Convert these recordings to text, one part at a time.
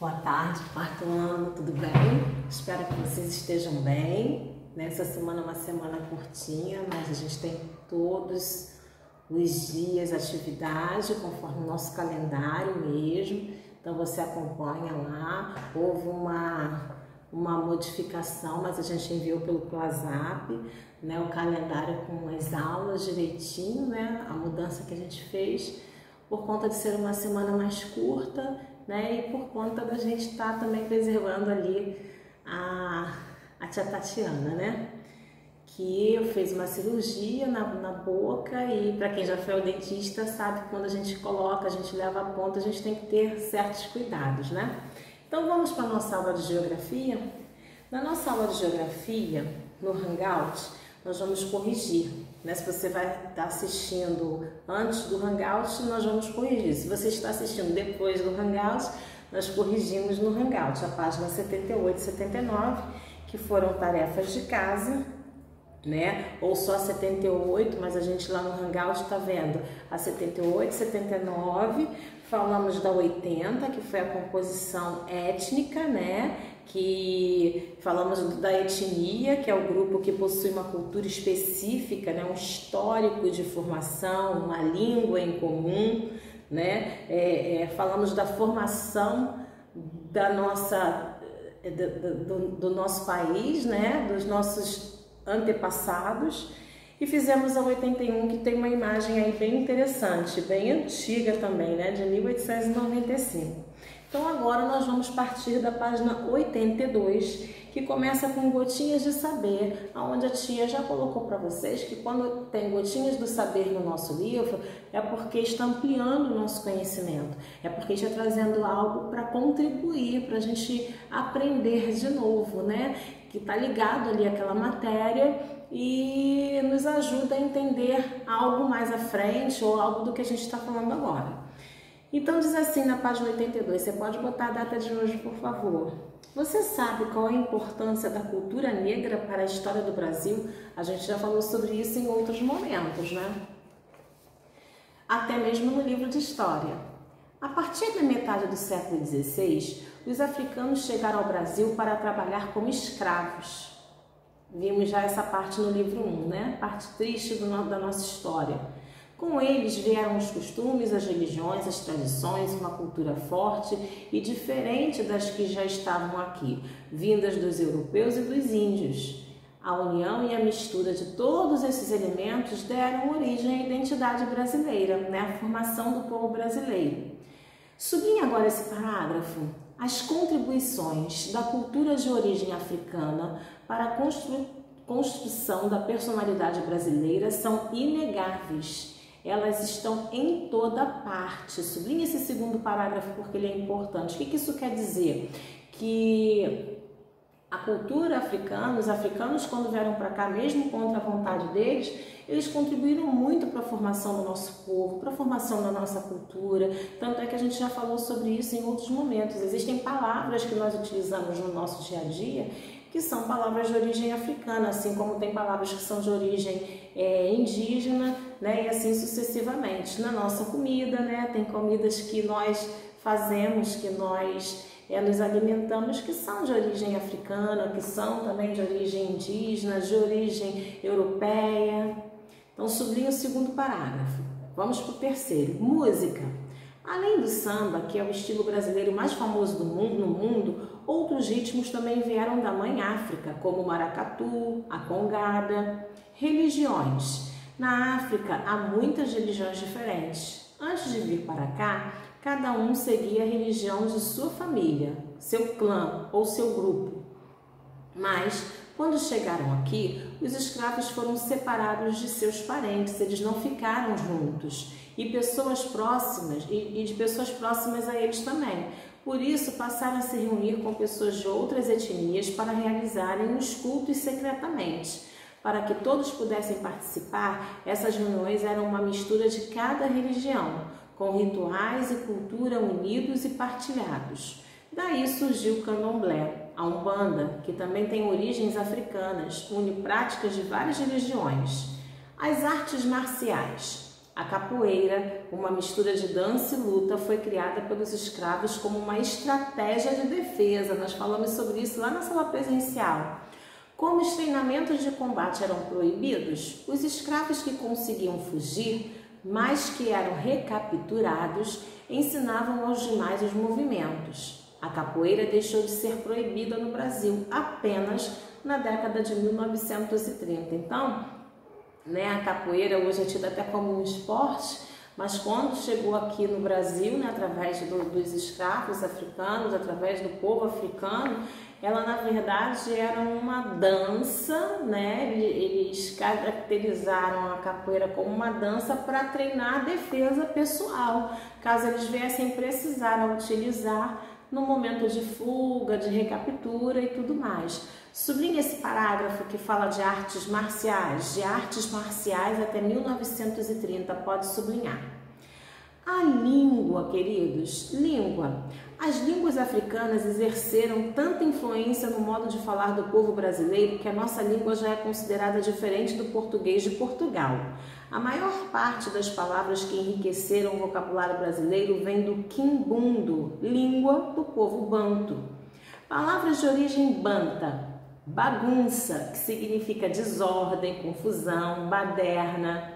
Boa tarde, quarto ano, tudo bem? Espero que vocês estejam bem. Nessa semana é uma semana curtinha, mas a gente tem todos os dias atividade, conforme o nosso calendário mesmo. Então você acompanha lá. Houve uma modificação, mas a gente enviou pelo WhatsApp, né, o calendário com as aulas direitinho, né, a mudança que a gente fez por conta de ser uma semana mais curta, né, e por conta da gente estar também preservando ali a tia Tatiana, né, que fez uma cirurgia na boca e para quem já foi ao dentista sabe que quando a gente coloca, a gente leva a ponta, a gente tem que ter certos cuidados, né. Então vamos para a nossa aula de geografia. Na nossa aula de geografia, no Hangout, nós vamos corrigir, né? Se você vai estar assistindo antes do Hangout, nós vamos corrigir. Se você está assistindo depois do Hangout, nós corrigimos no Hangout, a página 78 e 79, que foram tarefas de casa, né? Ou só 78, mas a gente lá no Hangout está vendo a 78, 79, falamos da 80, que foi a composição étnica, né? Que falamos da etnia, que é o grupo que possui uma cultura específica, né? Um histórico de formação, uma língua em comum, né? Falamos da formação da nossa, do nosso país, né? Dos nossos antepassados, e fizemos a 81, que tem uma imagem aí bem interessante, bem antiga também, né, de 1895. Então agora nós vamos partir da página 82, que começa com gotinhas de saber, onde a tia já colocou para vocês que quando tem gotinhas do saber no nosso livro, é porque está ampliando o nosso conhecimento, é porque está trazendo algo para contribuir, para a gente aprender de novo, né? Que está ligado ali àquela matéria e nos ajuda a entender algo mais à frente ou algo do que a gente está falando agora. Então diz assim na página 82, você pode botar a data de hoje, por favor. Você sabe qual é a importância da cultura negra para a história do Brasil? A gente já falou sobre isso em outros momentos, né? Até mesmo no livro de história. A partir da metade do século XVI, os africanos chegaram ao Brasil para trabalhar como escravos. Vimos já essa parte no livro 1, né? Parte triste da nossa história. Com eles vieram os costumes, as religiões, as tradições, uma cultura forte e diferente das que já estavam aqui, vindas dos europeus e dos índios. A união e a mistura de todos esses elementos deram origem à identidade brasileira, né? A formação do povo brasileiro. Sublinhe agora esse parágrafo. As contribuições da cultura de origem africana para a construção da personalidade brasileira são inegáveis. Elas estão em toda parte. Sublinhe esse segundo parágrafo porque ele é importante. O que isso quer dizer? Que a cultura africana, os africanos quando vieram para cá, mesmo contra a vontade deles, eles contribuíram muito para a formação do nosso povo, para a formação da nossa cultura. Tanto é que a gente já falou sobre isso em outros momentos. Existem palavras que nós utilizamos no nosso dia a dia que são palavras de origem africana, assim como tem palavras que são de origem indígena, né, e assim sucessivamente. Na nossa comida, né, tem comidas que nós fazemos, que nós nos alimentamos, que são de origem africana, que são também de origem indígena, de origem europeia. Então sublinha o segundo parágrafo. Vamos para o terceiro. Música. Além do samba, que é o estilo brasileiro mais famoso no mundo, outros ritmos também vieram da mãe África, como o maracatu, a congada. Religiões. Na África há muitas religiões diferentes. Antes de vir para cá, cada um seguia a religião de sua família, seu clã ou seu grupo. Mas, quando chegaram aqui, os escravos foram separados de seus parentes, eles não ficaram juntos. E pessoas próximas, e de pessoas próximas a eles também. Por isso, passaram a se reunir com pessoas de outras etnias para realizarem os cultos secretamente. Para que todos pudessem participar, essas reuniões eram uma mistura de cada religião, com rituais e cultura unidos e partilhados. Daí surgiu o candomblé, a umbanda, que também tem origens africanas, une práticas de várias religiões. As artes marciais. A capoeira, uma mistura de dança e luta, foi criada pelos escravos como uma estratégia de defesa. Nós falamos sobre isso lá na sala presencial. Como os treinamentos de combate eram proibidos, os escravos que conseguiam fugir, mas que eram recapturados, ensinavam aos demais os movimentos. A capoeira deixou de ser proibida no Brasil apenas na década de 1930. Então, a capoeira hoje é tida até como um esporte, mas quando chegou aqui no Brasil, através dos escravos africanos, através do povo africano, ela na verdade era uma dança, Eles caracterizaram a capoeira como uma dança para treinar a defesa pessoal, caso eles viessem precisar a utilizar no momento de fuga, de recaptura e tudo mais. Sublinhe esse parágrafo que fala de artes marciais até 1930, pode sublinhar. A língua, queridos, língua. As línguas africanas exerceram tanta influência no modo de falar do povo brasileiro que a nossa língua já é considerada diferente do português de Portugal. A maior parte das palavras que enriqueceram o vocabulário brasileiro vem do quimbundo, língua do povo banto. Palavras de origem banta: bagunça, que significa desordem, confusão, baderna.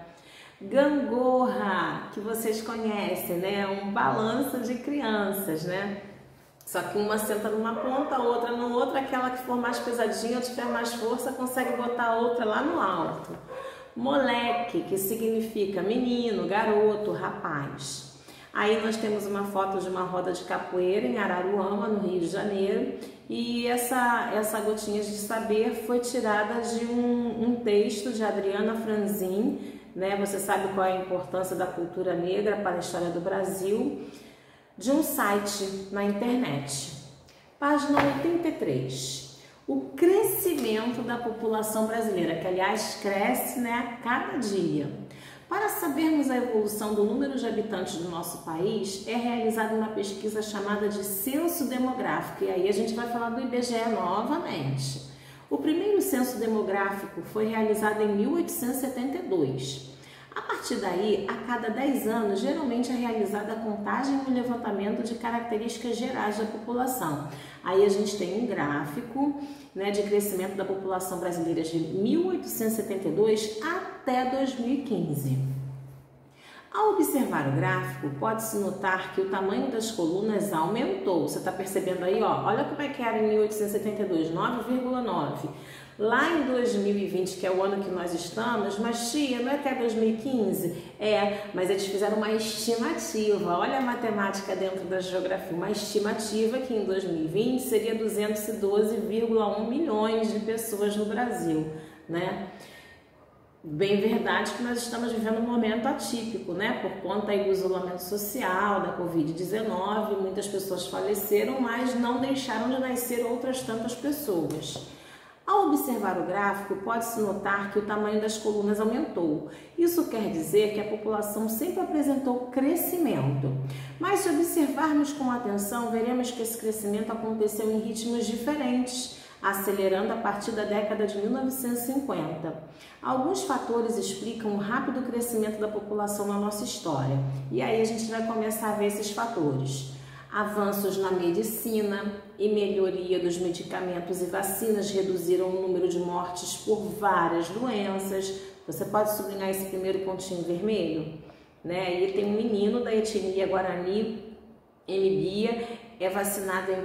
Gangorra, que vocês conhecem, um balanço de crianças, Só que uma senta numa ponta, a outra no outra, aquela que for mais pesadinha ou tiver mais força consegue botar a outra lá no alto. Moleque, que significa menino, garoto, rapaz. Aí nós temos uma foto de uma roda de capoeira em Araruama, no Rio de Janeiro, e essa gotinha de saber foi tirada de um texto de Adriana Franzin, Você sabe qual é a importância da cultura negra para a história do Brasil, de um site na internet. Página 83. O crescimento da população brasileira, que aliás cresce a cada dia. Para sabermos a evolução do número de habitantes do nosso país, é realizada uma pesquisa chamada de censo demográfico, e aí a gente vai falar do IBGE novamente. O primeiro censo demográfico foi realizado em 1872. A partir daí, a cada 10 anos, geralmente é realizada a contagem e o levantamento de características gerais da população. Aí a gente tem um gráfico de crescimento da população brasileira de 1872 até 2015. Ao observar o gráfico, pode-se notar que o tamanho das colunas aumentou. Você está percebendo aí, olha como é que era em 1872, 9,9. Lá em 2020, que é o ano que nós estamos, mas tia, não é até 2015? Mas eles fizeram uma estimativa. Olha a matemática dentro da geografia. Uma estimativa que em 2020 seria 212,1 milhões de pessoas no Brasil, Bem verdade que nós estamos vivendo um momento atípico, por conta aí do isolamento social, da Covid-19, muitas pessoas faleceram, mas não deixaram de nascer outras tantas pessoas. Ao observar o gráfico, pode-se notar que o tamanho das colunas aumentou. Isso quer dizer que a população sempre apresentou crescimento. Mas se observarmos com atenção, veremos que esse crescimento aconteceu em ritmos diferentes, acelerando a partir da década de 1950. Alguns fatores explicam o rápido crescimento da população na nossa história. E aí a gente vai começar a ver esses fatores. Avanços na medicina e melhoria dos medicamentos e vacinas reduziram o número de mortes por várias doenças. Você pode sublinhar esse primeiro pontinho vermelho? E tem um menino da etnia Guarani, Mbia, é vacinado em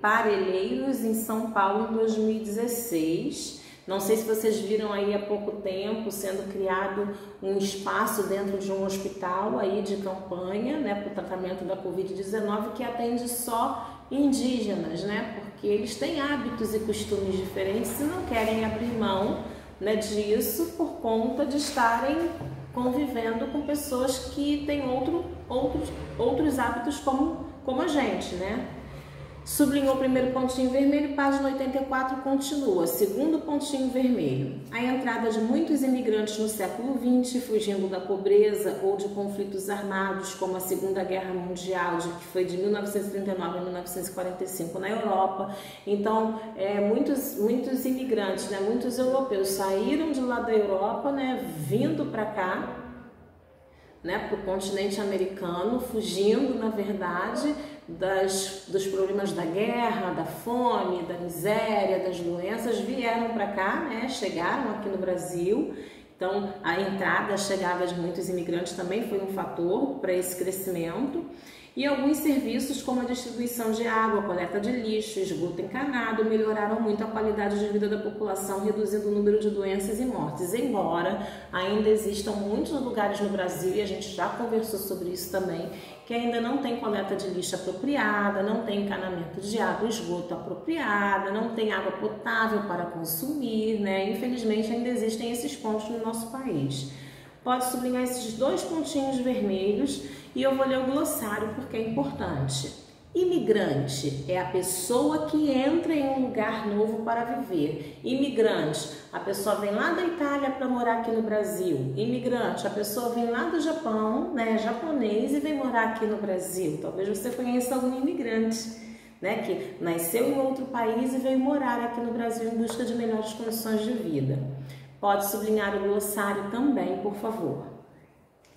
Parelheiros, em São Paulo, em 2016. Não sei se vocês viram aí há pouco tempo sendo criado um espaço dentro de um hospital aí de campanha, para o tratamento da Covid-19, que atende só indígenas, porque eles têm hábitos e costumes diferentes e não querem abrir mão, disso por conta de estarem convivendo com pessoas que têm outros hábitos como a gente, Sublinhou o primeiro pontinho vermelho, página 84 continua. Segundo pontinho vermelho. A entrada de muitos imigrantes no século XX, fugindo da pobreza ou de conflitos armados, como a Segunda Guerra Mundial, que foi de 1939 a 1945 na Europa. Então, muitos imigrantes, muitos europeus saíram de lá da Europa, vindo para cá, né, para o continente americano, fugindo, na verdade, dos problemas da guerra, da fome, da miséria, das doenças, vieram para cá, né, chegaram aqui no Brasil. Então, a entrada, a chegada de muitos imigrantes também foi um fator para esse crescimento. E alguns serviços, como a distribuição de água, coleta de lixo, esgoto encanado, melhoraram muito a qualidade de vida da população, reduzindo o número de doenças e mortes. Embora ainda existam muitos lugares no Brasil, e a gente já conversou sobre isso também, que ainda não tem coleta de lixo apropriada, não tem encanamento de água e esgoto apropriada, não tem água potável para consumir, né? Infelizmente ainda existem esses pontos no nosso país. Pode sublinhar esses 2 pontinhos vermelhos e eu vou ler o glossário porque é importante. Imigrante é a pessoa que entra em um lugar novo para viver. Imigrante, a pessoa vem lá da Itália para morar aqui no Brasil. Imigrante, a pessoa vem lá do Japão, né, japonês, e vem morar aqui no Brasil. Talvez você conheça algum imigrante, né, que nasceu em outro país e veio morar aqui no Brasil em busca de melhores condições de vida. Pode sublinhar o glossário também, por favor.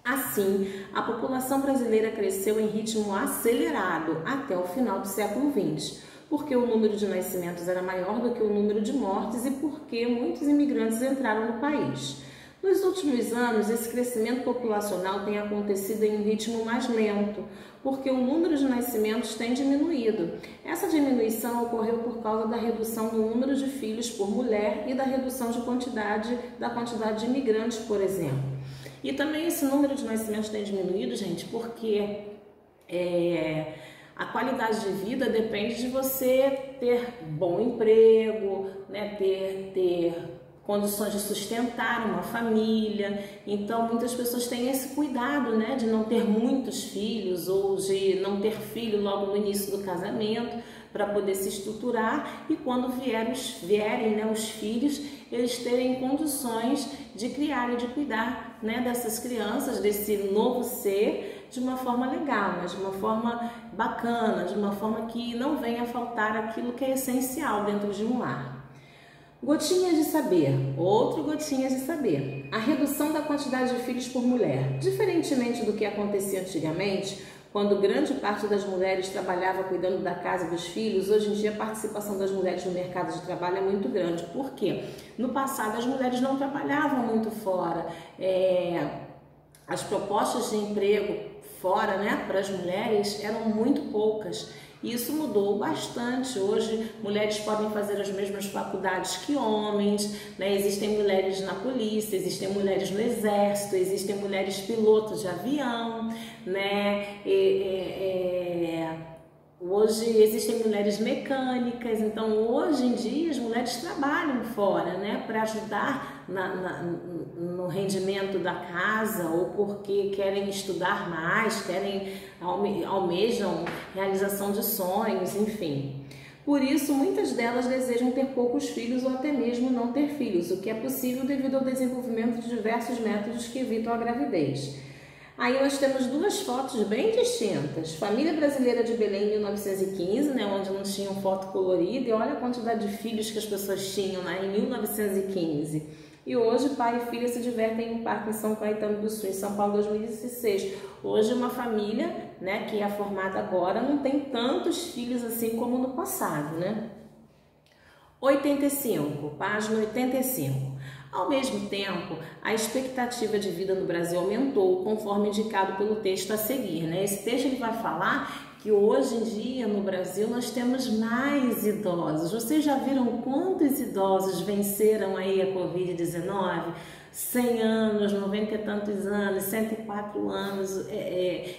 Assim, a população brasileira cresceu em ritmo acelerado até o final do século XX, porque o número de nascimentos era maior do que o número de mortes e porque muitos imigrantes entraram no país. Nos últimos anos, esse crescimento populacional tem acontecido em um ritmo mais lento, porque o número de nascimentos tem diminuído. Essa diminuição ocorreu por causa da redução do número de filhos por mulher e da redução da quantidade de imigrantes, por exemplo. E também esse número de nascimentos tem diminuído, gente, porque a qualidade de vida depende de você ter bom emprego, né, ter condições de sustentar uma família. Então muitas pessoas têm esse cuidado, né, de não ter muitos filhos ou de não ter filho logo no início do casamento para poder se estruturar e quando vierem, né, os filhos, eles terem condições de criar e de cuidar, né, dessas crianças, desse novo ser de uma forma legal, mas de uma forma bacana, de uma forma que não venha a faltar aquilo que é essencial dentro de um lar. Gotinhas de saber, outro gotinhas de saber. A redução da quantidade de filhos por mulher. Diferentemente do que acontecia antigamente, quando grande parte das mulheres trabalhava cuidando da casa e dos filhos, hoje em dia a participação das mulheres no mercado de trabalho é muito grande. Por quê? No passado as mulheres não trabalhavam muito fora. As propostas de emprego fora, né, para as mulheres eram muito poucas. Isso mudou bastante. Hoje, mulheres podem fazer as mesmas faculdades que homens, né? Existem mulheres na polícia, existem mulheres no exército, existem mulheres pilotos de avião, né? Hoje existem mulheres mecânicas. Então, hoje em dia, as mulheres trabalham fora, né, para ajudar no rendimento da casa ou porque querem estudar mais, almejam realização de sonhos, enfim. Por isso, muitas delas desejam ter poucos filhos ou até mesmo não ter filhos, o que é possível devido ao desenvolvimento de diversos métodos que evitam a gravidez. Aí nós temos 2 fotos bem distintas. Família Brasileira de Belém em 1915, né, onde não tinham foto colorida, e olha a quantidade de filhos que as pessoas tinham, né, em 1915. E hoje pai e filha se divertem em um parque em São Caetano do Sul, em São Paulo, 2016. Hoje uma família, né, que é formada agora não tem tantos filhos assim como no passado, né? 85, página 85. Ao mesmo tempo, a expectativa de vida no Brasil aumentou, conforme indicado pelo texto a seguir, né? Esse texto ele vai falar que hoje em dia no Brasil nós temos mais idosos. Vocês já viram quantos idosos venceram aí a Covid-19? 100 anos, 90 e tantos anos, 104 anos.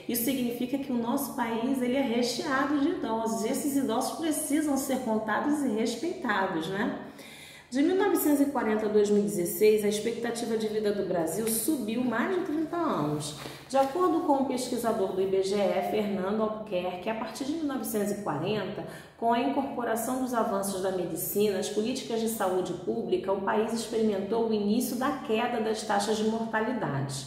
Isso significa que o nosso país ele é recheado de idosos. E esses idosos precisam ser contados e respeitados, né? De 1940 a 2016, a expectativa de vida do Brasil subiu mais de 30 anos. De acordo com o pesquisador do IBGE, Fernando Albuquerque, a partir de 1940, com a incorporação dos avanços da medicina, as políticas de saúde pública, o país experimentou o início da queda das taxas de mortalidade.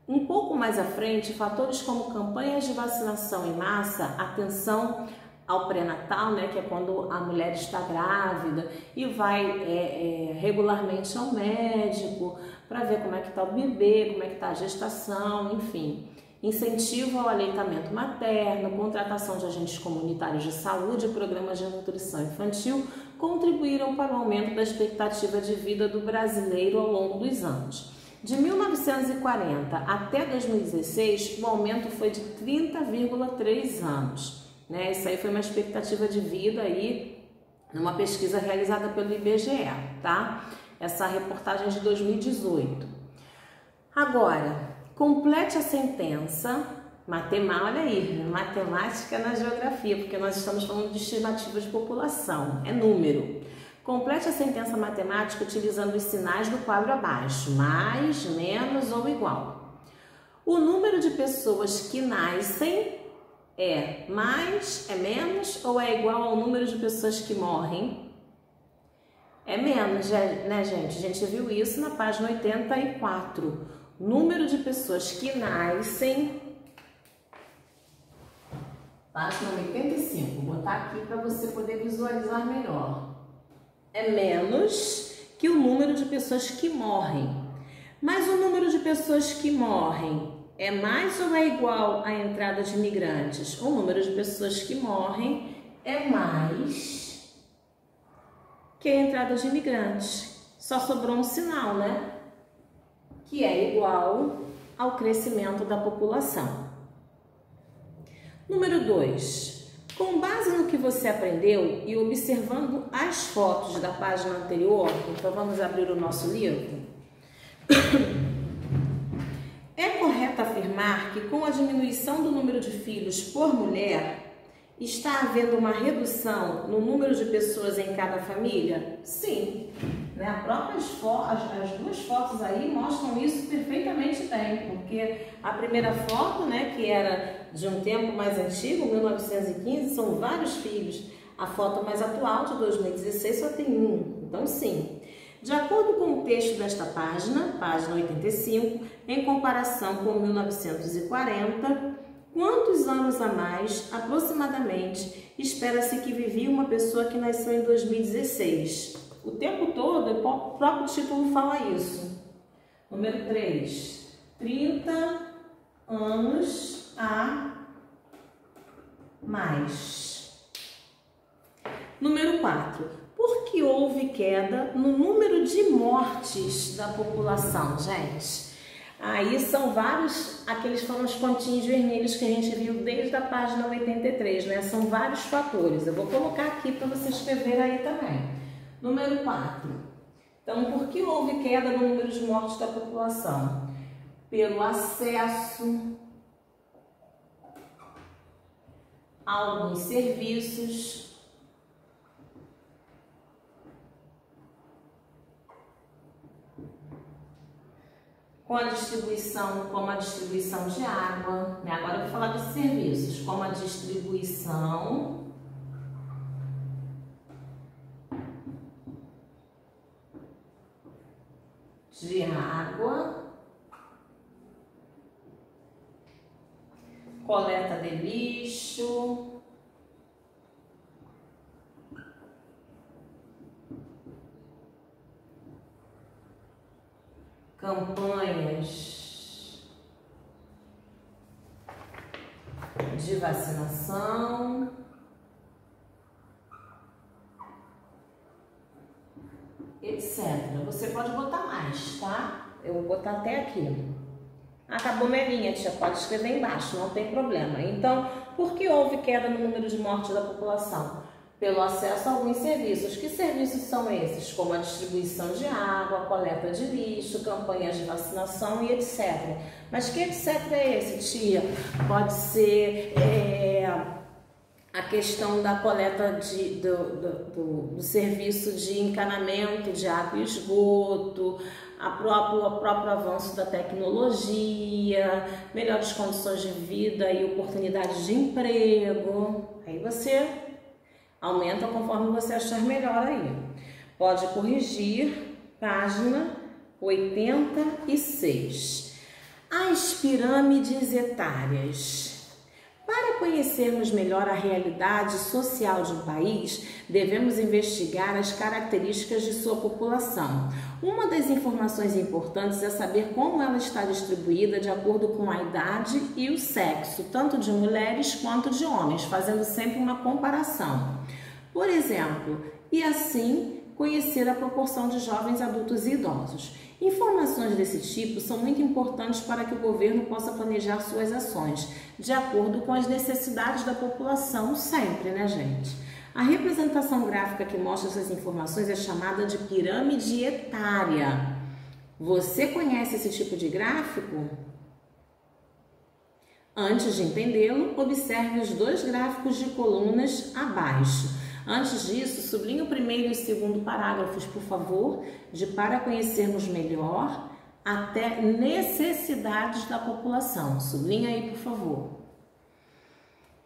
Um pouco mais à frente, fatores como campanhas de vacinação em massa, atenção ao pré-natal, né, que é quando a mulher está grávida e vai regularmente ao médico para ver como é que está o bebê, como é que está a gestação, enfim. Incentivo ao aleitamento materno, contratação de agentes comunitários de saúde e programas de nutrição infantil contribuíram para o aumento da expectativa de vida do brasileiro ao longo dos anos. De 1940 até 2016, o aumento foi de 30,3 anos. Né? Isso aí foi uma expectativa de vida aí, numa pesquisa realizada pelo IBGE, tá? Essa reportagem de 2018. Agora, complete a sentença, olha aí, matemática na geografia, porque nós estamos falando de estimativa de população, é número. Complete a sentença matemática utilizando os sinais do quadro abaixo, mais, menos ou igual. O número de pessoas que nascem é mais, é menos ou é igual ao número de pessoas que morrem? É menos, né, gente? A gente viu isso na página 84. Número de pessoas que nascem, página 85. Vou botar aqui para você poder visualizar melhor. É menos que o número de pessoas que morrem. Mas o número de pessoas que morrem é mais ou é igual à entrada de imigrantes? O número de pessoas que morrem é mais que a entrada de imigrantes. Só sobrou um sinal, né? Que é igual ao crescimento da população. Número 2. Com base no que você aprendeu e observando as fotos da página anterior, então vamos abrir o nosso livro. É correto afirmar que com a diminuição do número de filhos por mulher, está havendo uma redução no número de pessoas em cada família? Sim. Né? As duas fotos aí mostram isso perfeitamente bem, porque a primeira foto, né, que era de um tempo mais antigo, 1915, são vários filhos. A foto mais atual, de 2016, só tem um. Então, sim. De acordo com o texto desta página, página 85, em comparação com 1940, quantos anos a mais, aproximadamente, espera-se que vivia uma pessoa que nasceu em 2016? O tempo todo, o próprio título fala isso. Número 3. 30 anos a mais. Número 4. Por que houve queda no número de mortes da população, gente? Aí são vários, aqueles foram os pontinhos vermelhos que a gente viu desde a página 83, né? São vários fatores. Eu vou colocar aqui para você escrever aí também. Número 4. Então, por que houve queda no número de mortes da população? Pelo acesso a alguns serviços, como a distribuição de água, né? Agora eu vou falar dos serviços, como a distribuição de água, coleta de lixo, campanhas de vacinação, etc. Você pode botar mais, tá? Eu vou botar até aqui. Acabou minha linha, tia, pode escrever embaixo, não tem problema. Então, por que houve queda no número de mortes da população? Pelo acesso a alguns serviços. Que serviços são esses? Como a distribuição de água, coleta de lixo, campanhas de vacinação e etc. Mas que etc é esse, tia? Pode ser a questão da coleta do serviço de encanamento de água e esgoto, o próprio avanço da tecnologia, melhores condições de vida e oportunidades de emprego. Aí você aumenta conforme você achar melhor aí. Pode corrigir, página 86. As pirâmides etárias. Para conhecermos melhor a realidade social de um país, devemos investigar as características de sua população. Uma das informações importantes é saber como ela está distribuída de acordo com a idade e o sexo, tanto de mulheres quanto de homens, fazendo sempre uma comparação. Por exemplo, e assim conhecer a proporção de jovens, adultos e idosos. Informações desse tipo são muito importantes para que o governo possa planejar suas ações, de acordo com as necessidades da população, sempre, né, gente? A representação gráfica que mostra essas informações é chamada de pirâmide etária. Você conhece esse tipo de gráfico? Antes de entendê-lo, observe os dois gráficos de colunas abaixo. Antes disso, sublinhe o primeiro e o segundo parágrafos, por favor, para conhecermos melhor até necessidades da população. Sublinha aí, por favor.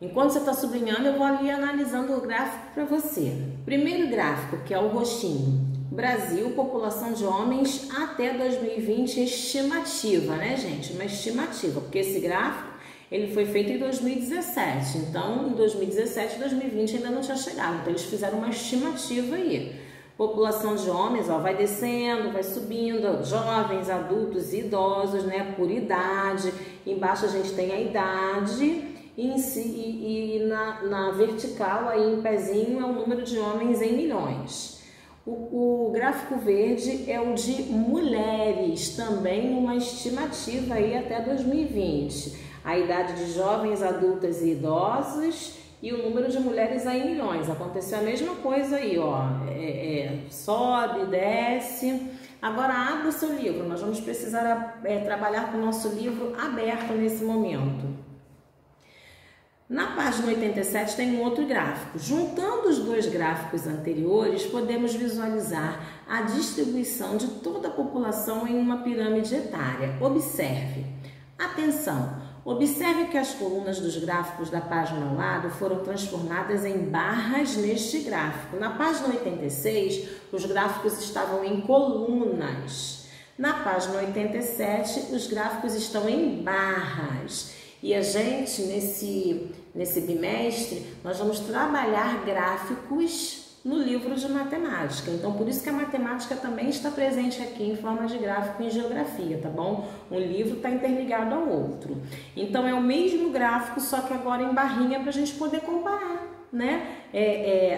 Enquanto você está sublinhando, eu vou ali analisando o gráfico para você. Primeiro gráfico, que é o roxinho. Brasil, população de homens até 2020, estimativa, né, gente? Uma estimativa, porque esse gráfico ele foi feito em 2017, então em 2017 e 2020 ainda não tinha chegado, então eles fizeram uma estimativa aí. População de homens, ó, vai descendo, vai subindo, jovens, adultos e idosos, né, por idade. Embaixo a gente tem a idade e na vertical, aí em pezinho, é o número de homens em milhões. O gráfico verde é o de mulheres, também uma estimativa aí até 2020. A idade de jovens, adultas e idosos e o número de mulheres aí em milhões. Aconteceu a mesma coisa aí, ó. Sobe, desce. Agora abra o seu livro. Nós vamos precisar trabalhar com o nosso livro aberto nesse momento. Na página 87 tem um outro gráfico. Juntando os dois gráficos anteriores, podemos visualizar a distribuição de toda a população em uma pirâmide etária. Observe. Atenção! Observe que as colunas dos gráficos da página ao lado foram transformadas em barras neste gráfico. Na página 86, os gráficos estavam em colunas. Na página 87, os gráficos estão em barras. E a gente, nesse bimestre, nós vamos trabalhar gráficos no livro de matemática. Então, por isso que a matemática também está presente aqui em forma de gráfico em geografia, tá bom? Um livro está interligado ao outro. Então, é o mesmo gráfico, só que agora em barrinha para a gente poder comparar, né?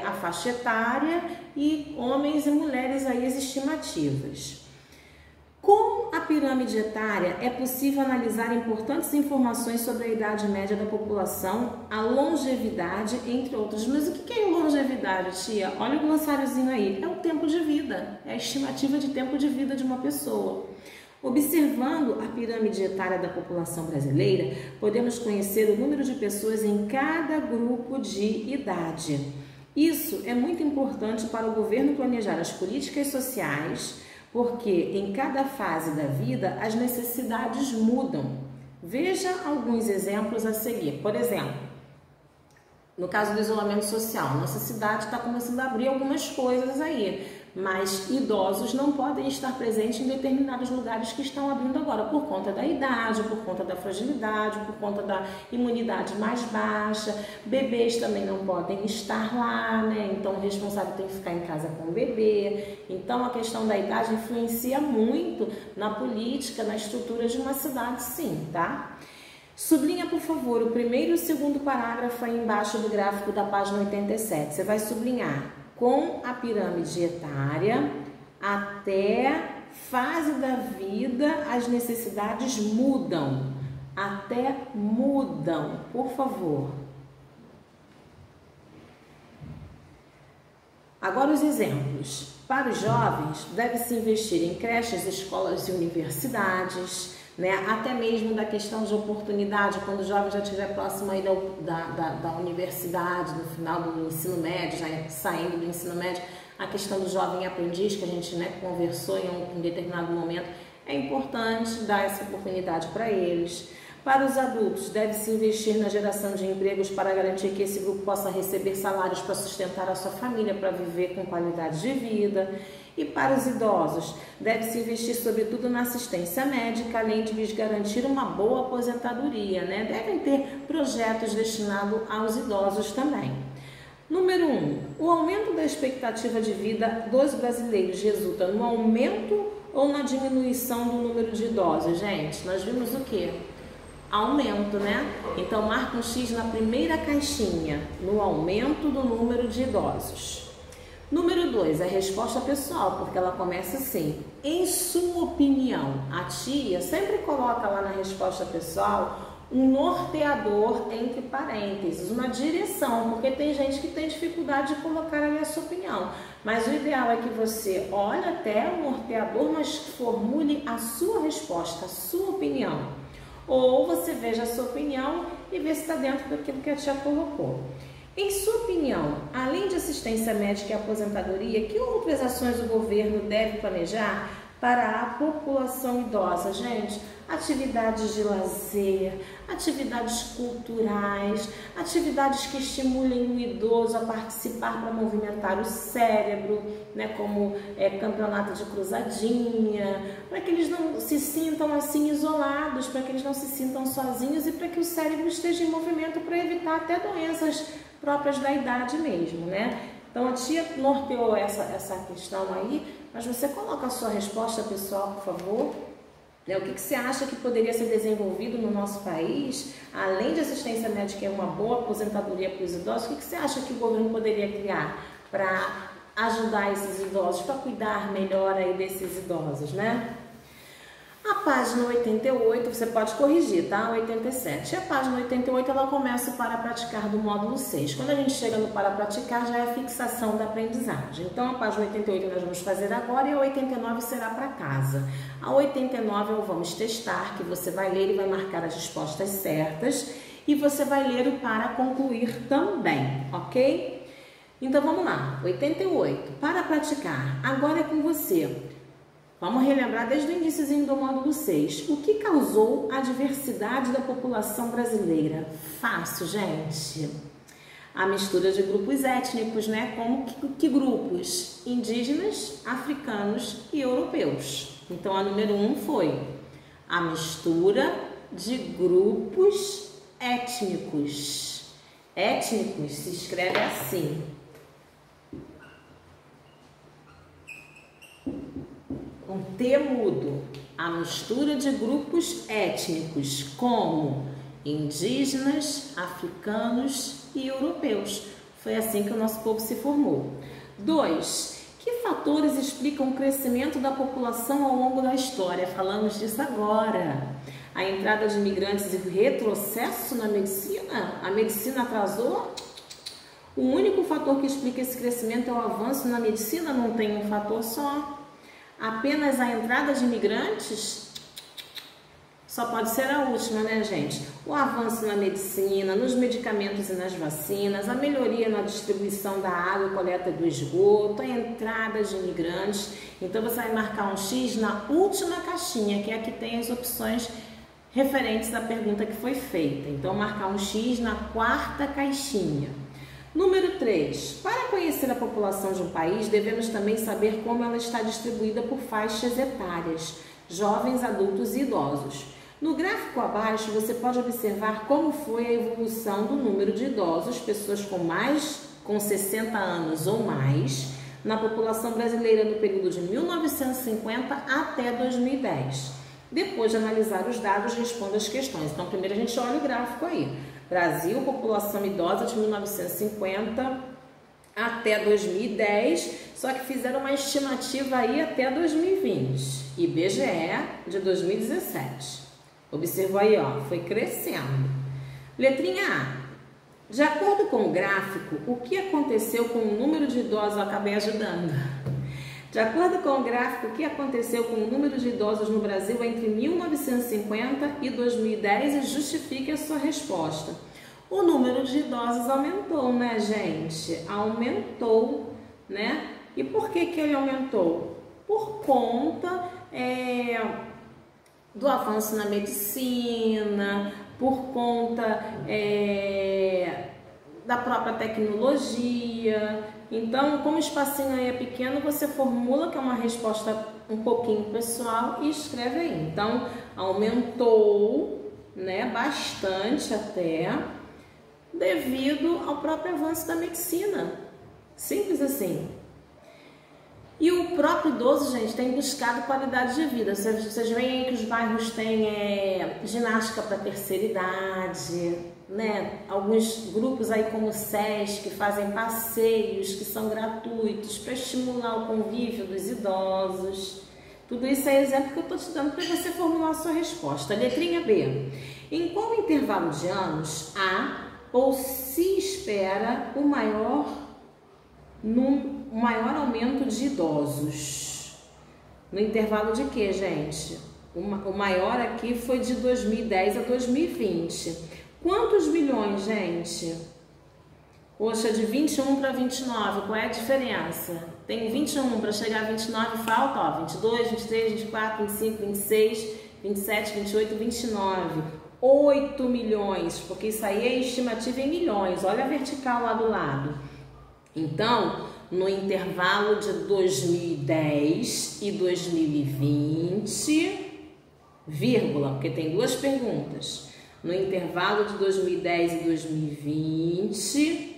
A faixa etária e homens e mulheres aí, as estimativas. Com a pirâmide etária, é possível analisar importantes informações sobre a idade média da população, a longevidade, entre outras. Mas o que é longevidade, tia? Olha o glossáriozinho aí. É o tempo de vida, é a estimativa de tempo de vida de uma pessoa. Observando a pirâmide etária da população brasileira, podemos conhecer o número de pessoas em cada grupo de idade. Isso é muito importante para o governo planejar as políticas sociais, porque em cada fase da vida as necessidades mudam. Veja alguns exemplos a seguir. Por exemplo, no caso do isolamento social, nossa cidade está começando a abrir algumas coisas aí, mas idosos não podem estar presentes em determinados lugares que estão abrindo agora, por conta da idade, por conta da fragilidade, por conta da imunidade mais baixa. Bebês também não podem estar lá, né? Então o responsável tem que ficar em casa com o bebê. Então a questão da idade influencia muito na política, na estrutura de uma cidade, sim, tá? Sublinha, por favor, o primeiro e o segundo parágrafo aí embaixo do gráfico da página 87. Você vai sublinhar: com a pirâmide etária, até fase da vida, as necessidades mudam. Até mudam, por favor. Agora os exemplos. Para os jovens, deve-se investir em creches, escolas e universidades, né? Até mesmo da questão de oportunidade, quando o jovem já estiver próximo aí da universidade, no final do ensino médio, já saindo do ensino médio, a questão do jovem aprendiz, que a gente, né, conversou em determinado momento, é importante dar essa oportunidade para eles. Para os adultos, deve-se investir na geração de empregos para garantir que esse grupo possa receber salários para sustentar a sua família, para viver com qualidade de vida. E para os idosos, deve-se investir sobretudo na assistência médica, além de lhes garantir uma boa aposentadoria, né? Devem ter projetos destinados aos idosos também. Número 1. O aumento da expectativa de vida dos brasileiros resulta no aumento ou na diminuição do número de idosos? Gente, nós vimos o quê? Aumento, né? Então, marca um X na primeira caixinha, no aumento do número de idosos. Número 2, a resposta pessoal, porque ela começa assim: em sua opinião. A tia sempre coloca lá na resposta pessoal um norteador entre parênteses, uma direção, porque tem gente que tem dificuldade de colocar ali a sua opinião. Mas o ideal é que você olhe até o norteador, mas formule a sua resposta, a sua opinião. Ou você veja a sua opinião e vê se está dentro daquilo que a tia colocou. Em sua opinião, além de assistência médica e aposentadoria, que outras ações o governo deve planejar para a população idosa? Gente, atividades de lazer, atividades culturais, atividades que estimulem o idoso a participar para movimentar o cérebro, né, como campeonato de cruzadinha, para que eles não se sintam assim isolados, para que eles não se sintam sozinhos e para que o cérebro esteja em movimento para evitar até doenças próprias da idade mesmo, né? Então a tia norteou essa questão aí, mas você coloca a sua resposta pessoal, por favor. O que você acha que poderia ser desenvolvido no nosso país, além de assistência médica e uma boa aposentadoria para os idosos? O que você acha que o governo poderia criar para ajudar esses idosos, para cuidar melhor aí desses idosos, né? A página 88, você pode corrigir, tá? 87. A página 88, ela começa o para praticar do módulo 6. Quando a gente chega no para praticar, já é a fixação da aprendizagem. Então, a página 88 nós vamos fazer agora e a 89 será para casa. A 89 é o vamos testar, que você vai ler e vai marcar as respostas certas. E você vai ler o para concluir também, ok? Então, vamos lá. 88. Para praticar. Agora é com você. Vamos relembrar desde o iníciozinho do módulo 6. O que causou a diversidade da população brasileira? Fácil, gente. A mistura de grupos étnicos, né? Como que grupos? Indígenas, africanos e europeus. Então, a número 1 foi a mistura de grupos étnicos. Étnicos se escreve assim. Com T mudo, a mistura de grupos étnicos como indígenas, africanos e europeus. Foi assim que o nosso povo se formou. 2. Que fatores explicam o crescimento da população ao longo da história? Falamos disso agora. A entrada de imigrantes e o retrocesso na medicina? A medicina atrasou? O único fator que explica esse crescimento é o avanço na medicina? Não tem um fator só. Apenas a entrada de imigrantes? Só pode ser a última, né, gente? O avanço na medicina, nos medicamentos e nas vacinas, a melhoria na distribuição da água e coleta do esgoto, a entrada de imigrantes. Então, você vai marcar um X na última caixinha, que é a que tem as opções referentes à pergunta que foi feita. Então, marcar um X na quarta caixinha. Número 3. Para conhecer a população de um país, devemos também saber como ela está distribuída por faixas etárias, jovens, adultos e idosos. No gráfico abaixo, você pode observar como foi a evolução do número de idosos, pessoas com 60 anos ou mais, na população brasileira no período de 1950 até 2010. Depois de analisar os dados, responda as questões. Então, primeiro a gente olha o gráfico aí. Brasil, população idosa de 1950 até 2010, só que fizeram uma estimativa aí até 2020. IBGE de 2017. Observou aí, ó, foi crescendo. Letrinha A. De acordo com o gráfico, o que aconteceu com o número de idosos? Eu acabei ajudando. De acordo com o gráfico, o que aconteceu com o número de idosos no Brasil entre 1950 e 2010 e justifique a sua resposta. O número de idosos aumentou, né, gente? Aumentou, né? E por que ele aumentou? Por conta do avanço na medicina, por conta da própria tecnologia. Então, como o espacinho aí é pequeno, você formula que é uma resposta um pouquinho pessoal e escreve aí. Então, aumentou, né, bastante até, devido ao próprio avanço da medicina. Simples assim. E o próprio idoso, gente, tem buscado qualidade de vida. Vocês veem aí que os bairros têm ginástica para terceira idade, né? Alguns grupos aí como o SESC fazem passeios que são gratuitos para estimular o convívio dos idosos. Tudo isso é exemplo que eu estou te dando para você formular a sua resposta. Letrinha B. Em qual intervalo de anos há ou se espera o maior aumento de idosos? No intervalo de quê, gente? O maior aqui foi de 2010 a 2020. Quantos milhões, gente? Poxa, de 21 para 29, qual é a diferença? Tem 21, para chegar a 29 falta, ó, 22, 23, 24, 25, 26, 27, 28, 29. 8 milhões, porque isso aí é estimativa em milhões. Olha a vertical lá do lado. Então, no intervalo de 2010 e 2020, vírgula, porque tem duas perguntas. No intervalo de 2010 e 2020,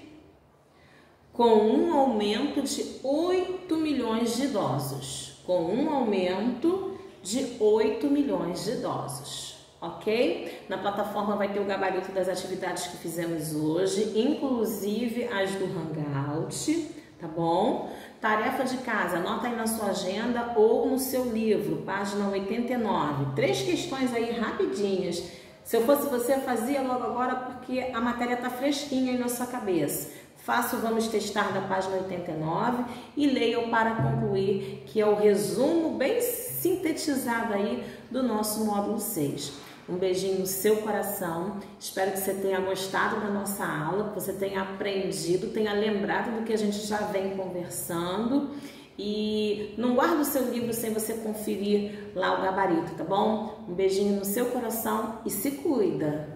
com um aumento de 8 milhões de idosos. Com um aumento de 8 milhões de idosos. Ok? Na plataforma vai ter o gabarito das atividades que fizemos hoje, inclusive as do Hangout, tá bom? Tarefa de casa, anota aí na sua agenda ou no seu livro, página 89. 3 questões aí rapidinhas. Se eu fosse você, eu fazia logo agora porque a matéria tá fresquinha aí na sua cabeça. Faça o Vamos Testar da página 89 e leia para concluir, que é o resumo bem sintetizado aí do nosso módulo 6. Um beijinho no seu coração, espero que você tenha gostado da nossa aula, que você tenha aprendido, tenha lembrado do que a gente já vem conversando e não guarda o seu livro sem você conferir lá o gabarito, tá bom? Um beijinho no seu coração e se cuida!